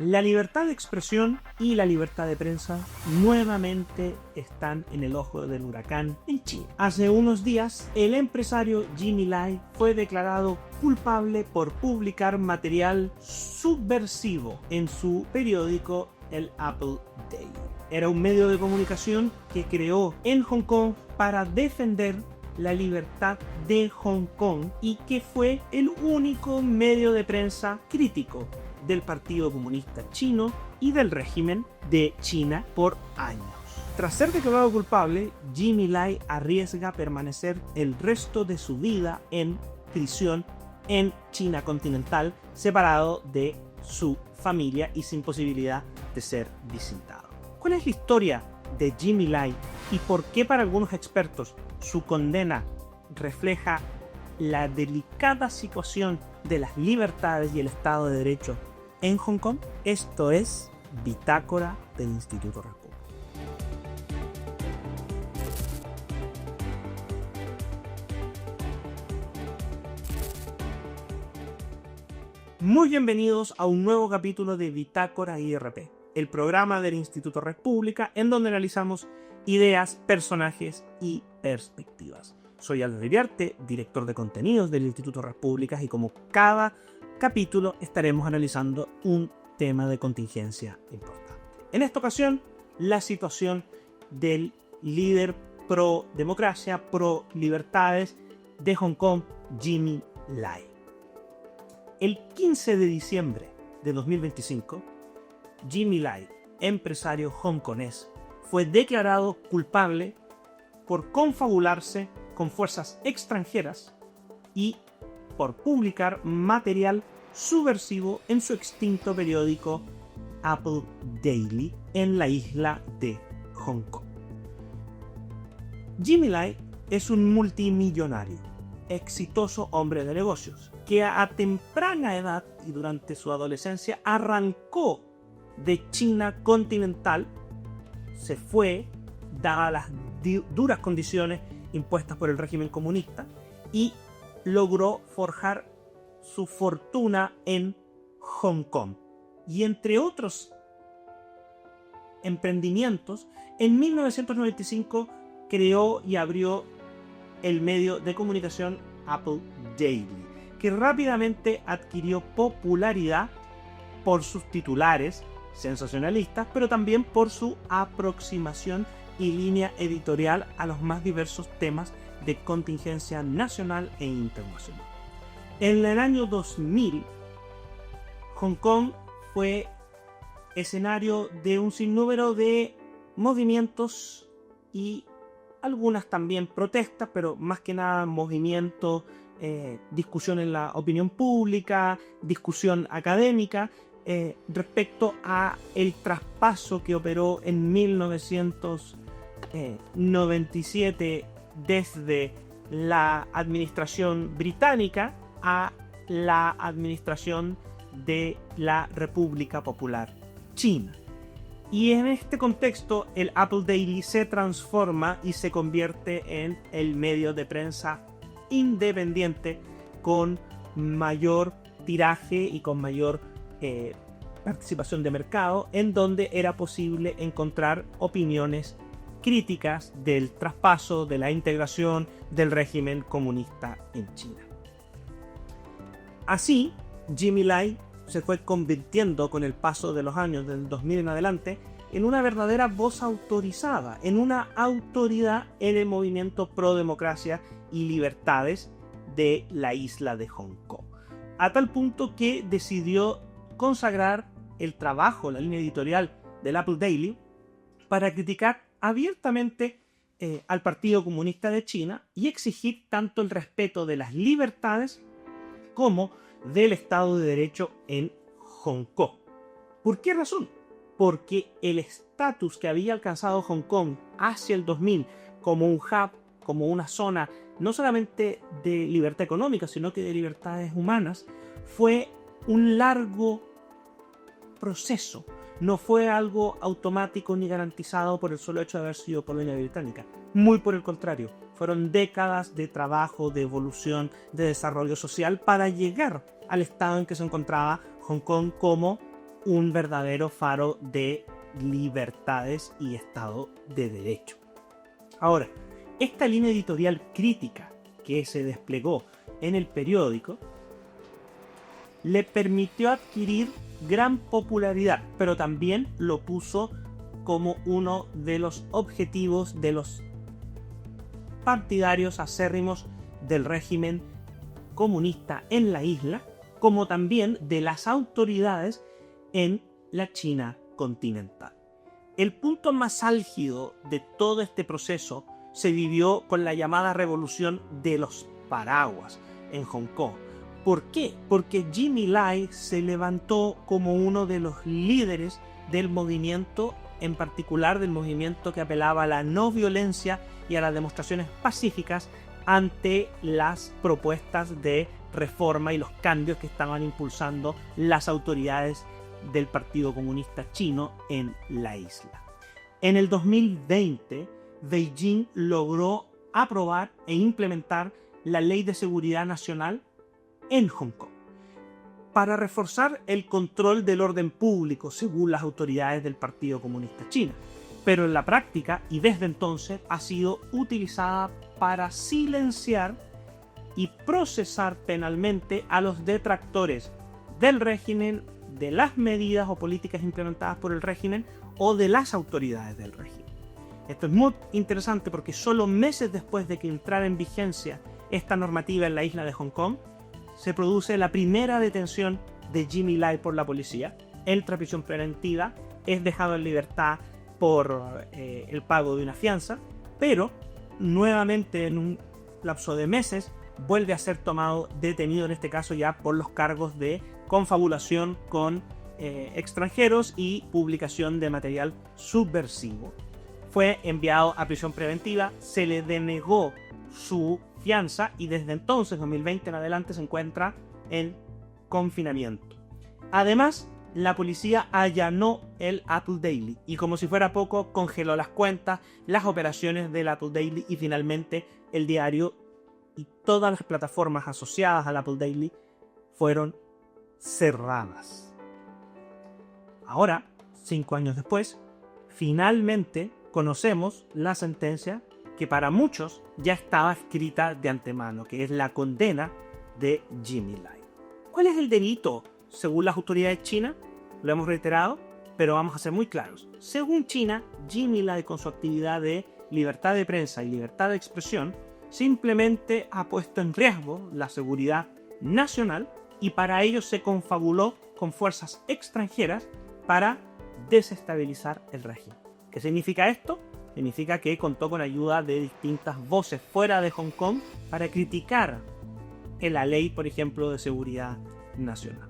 La libertad de expresión y la libertad de prensa nuevamente están en el ojo del huracán en China. Hace unos días, el empresario Jimmy Lai fue declarado culpable por publicar material subversivo en su periódico, el Apple Daily. Era un medio de comunicación que creó en Hong Kong para defender la libertad de Hong Kong y que fue el único medio de prensa crítico del Partido Comunista Chino y del régimen de China por años. Tras ser declarado culpable, Jimmy Lai arriesga permanecer el resto de su vida en prisión en China continental, separado de su familia y sin posibilidad de ser visitado. ¿Cuál es la historia de Jimmy Lai y por qué para algunos expertos su condena refleja la delicada situación de las libertades y el Estado de Derecho en Hong Kong? Esto es Bitácora del Instituto República. Muy bienvenidos a un nuevo capítulo de Bitácora IRP, el programa del Instituto República en donde analizamos ideas, personajes y perspectivas. Soy Álvaro Iriarte, director de contenidos del Instituto República, y como cada capítulo estaremos analizando un tema de contingencia importante. En esta ocasión, la situación del líder pro democracia, pro libertades de Hong Kong, Jimmy Lai. El 15 de diciembre de 2025, Jimmy Lai, empresario hongkonés, fue declarado culpable por confabularse con fuerzas extranjeras y por publicar material subversivo en su extinto periódico Apple Daily en la isla de Hong Kong. Jimmy Lai es un multimillonario, exitoso hombre de negocios, que a temprana edad y durante su adolescencia arrancó de China continental, se fue, dadas las duras condiciones impuestas por el régimen comunista, y logró forjar su fortuna en Hong Kong. Y entre otros emprendimientos, en 1995 creó y abrió el medio de comunicación Apple Daily, que rápidamente adquirió popularidad por sus titulares sensacionalistas, pero también por su aproximación y línea editorial a los más diversos temas de contingencia nacional e internacional. En el año 2000, Hong Kong fue escenario de un sinnúmero de movimientos y algunas también protestas, pero más que nada movimientos, discusión en la opinión pública, discusión académica respecto a el traspaso que operó en 1997 desde la administración británica a la administración de la República Popular China. Y en este contexto, el Apple Daily se transforma y se convierte en el medio de prensa independiente con mayor tiraje y con mayor participación de mercado, en donde era posible encontrar opiniones críticas del traspaso, de la integración del régimen comunista en China. Así, Jimmy Lai se fue convirtiendo con el paso de los años, del 2000 en adelante, en una verdadera voz autorizada, en una autoridad en el movimiento pro democracia y libertades de la isla de Hong Kong. A tal punto que decidió consagrar el trabajo, la línea editorial del Apple Daily, para criticar abiertamente al Partido Comunista de China y exigir tanto el respeto de las libertades como del Estado de Derecho en Hong Kong. ¿Por qué razón? Porque el estatus que había alcanzado Hong Kong hacia el 2000 como un hub, como una zona no solamente de libertad económica, sino que de libertades humanas, fue un largo proceso. No fue algo automático ni garantizado por el solo hecho de haber sido colonia británica. Muy por el contrario, fueron décadas de trabajo, de evolución, de desarrollo social para llegar al estado en que se encontraba Hong Kong como un verdadero faro de libertades y Estado de Derecho. Ahora, esta línea editorial crítica que se desplegó en el periódico le permitió adquirir gran popularidad, pero también lo puso como uno de los objetivos de los partidarios acérrimos del régimen comunista en la isla, como también de las autoridades en la China continental. El punto más álgido de todo este proceso se vivió con la llamada Revolución de los Paraguas en Hong Kong. ¿Por qué? Porque Jimmy Lai se levantó como uno de los líderes del movimiento, en particular del movimiento que apelaba a la no violencia y a las demostraciones pacíficas ante las propuestas de reforma y los cambios que estaban impulsando las autoridades del Partido Comunista Chino en la isla. En el 2020, Beijing logró aprobar e implementar la Ley de Seguridad Nacional en Hong Kong para reforzar el control del orden público según las autoridades del Partido Comunista Chino, pero en la práctica y desde entonces ha sido utilizada para silenciar y procesar penalmente a los detractores del régimen, de las medidas o políticas implementadas por el régimen o de las autoridades del régimen. Esto es muy interesante porque solo meses después de que entrara en vigencia esta normativa en la isla de Hong Kong, se produce la primera detención de Jimmy Lai por la policía. Entra a prisión preventiva, es dejado en libertad por el pago de una fianza, pero nuevamente en un lapso de meses vuelve a ser tomado detenido, en este caso ya por los cargos de confabulación con extranjeros y publicación de material subversivo. Fue enviado a prisión preventiva, se le denegó su fianza y desde entonces, 2020 en adelante, se encuentra en confinamiento. Además, la policía allanó el Apple Daily y, como si fuera poco, congeló las cuentas, las operaciones del Apple Daily y finalmente el diario y todas las plataformas asociadas al Apple Daily fueron cerradas. Ahora, 5 años después, finalmente conocemos la sentencia que para muchos ya estaba escrita de antemano, que es la condena de Jimmy Lai. ¿Cuál es el delito según las autoridades chinas? Lo hemos reiterado, pero vamos a ser muy claros. Según China, Jimmy Lai, con su actividad de libertad de prensa y libertad de expresión, simplemente ha puesto en riesgo la seguridad nacional y para ello se confabuló con fuerzas extranjeras para desestabilizar el régimen. ¿Qué significa esto? Significa que contó con ayuda de distintas voces fuera de Hong Kong para criticar la ley, por ejemplo, de seguridad nacional.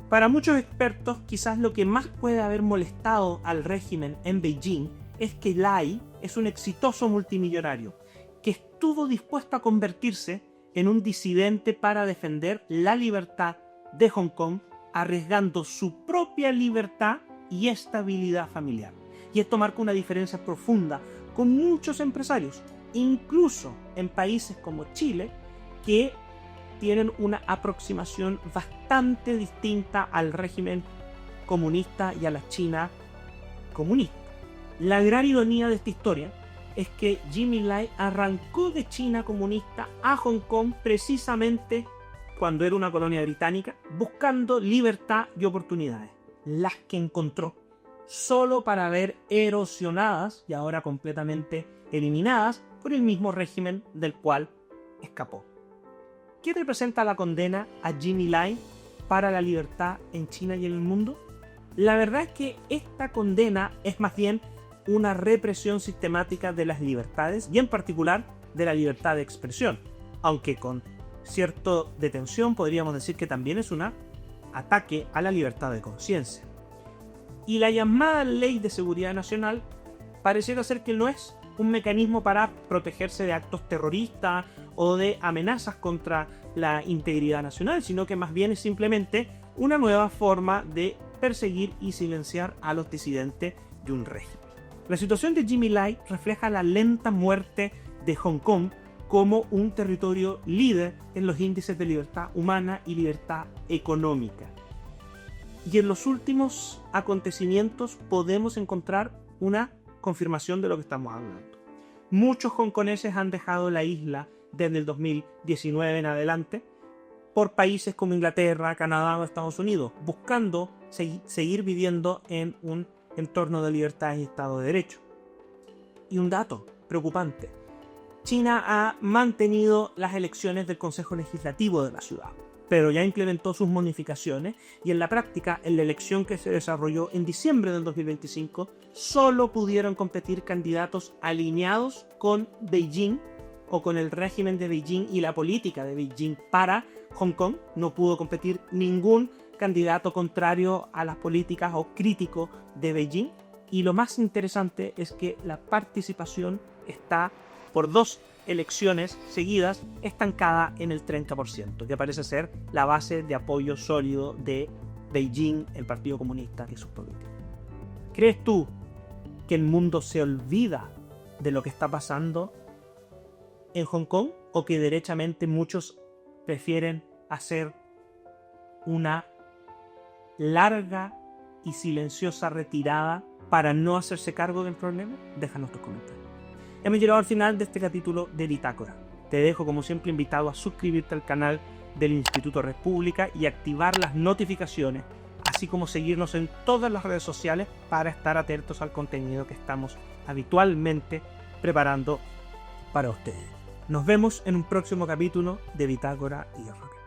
Para muchos expertos, quizás lo que más puede haber molestado al régimen en Beijing es que Lai es un exitoso multimillonario que estuvo dispuesto a convertirse en un disidente para defender la libertad de Hong Kong, arriesgando su propia libertad y estabilidad familiar. Y esto marca una diferencia profunda con muchos empresarios, incluso en países como Chile, que tienen una aproximación bastante distinta al régimen comunista y a la China comunista. La gran ironía de esta historia es que Jimmy Lai arrancó de China comunista a Hong Kong precisamente cuando era una colonia británica, buscando libertad y oportunidades, las que encontró, solo para ver erosionadas y ahora completamente eliminadas por el mismo régimen del cual escapó. ¿Qué representa la condena a Jimmy Lai para la libertad en China y en el mundo? La verdad es que esta condena es más bien una represión sistemática de las libertades y en particular de la libertad de expresión, aunque con cierta detención podríamos decir que también es un ataque a la libertad de conciencia. Y la llamada Ley de Seguridad Nacional pareciera ser que no es un mecanismo para protegerse de actos terroristas o de amenazas contra la integridad nacional, sino que más bien es simplemente una nueva forma de perseguir y silenciar a los disidentes de un régimen. La situación de Jimmy Lai refleja la lenta muerte de Hong Kong como un territorio líder en los índices de libertad humana y libertad económica. Y en los últimos acontecimientos podemos encontrar una confirmación de lo que estamos hablando. Muchos hongkoneses han dejado la isla desde el 2019 en adelante por países como Inglaterra, Canadá o Estados Unidos, buscando seguir viviendo en un entorno de libertad y Estado de Derecho. Y un dato preocupante: China ha mantenido las elecciones del Consejo Legislativo de la ciudad, pero ya implementó sus modificaciones y en la práctica, en la elección que se desarrolló en diciembre del 2025, solo pudieron competir candidatos alineados con Beijing o con el régimen de Beijing y la política de Beijing para Hong Kong. No pudo competir ningún candidato contrario a las políticas o crítico de Beijing. Y lo más interesante es que la participación está, por 2 elecciones seguidas, estancada en el 30%, que parece ser la base de apoyo sólido de Beijing, el Partido Comunista y sus políticas. ¿Crees tú que el mundo se olvida de lo que está pasando en Hong Kong, o que derechamente muchos prefieren hacer una larga y silenciosa retirada para no hacerse cargo del problema? Déjanos tus comentarios. Hemos llegado al final de este capítulo de Bitácora. Te dejo como siempre invitado a suscribirte al canal del Instituto República y activar las notificaciones, así como seguirnos en todas las redes sociales para estar atentos al contenido que estamos habitualmente preparando para ustedes. Nos vemos en un próximo capítulo de Bitácora y Rock.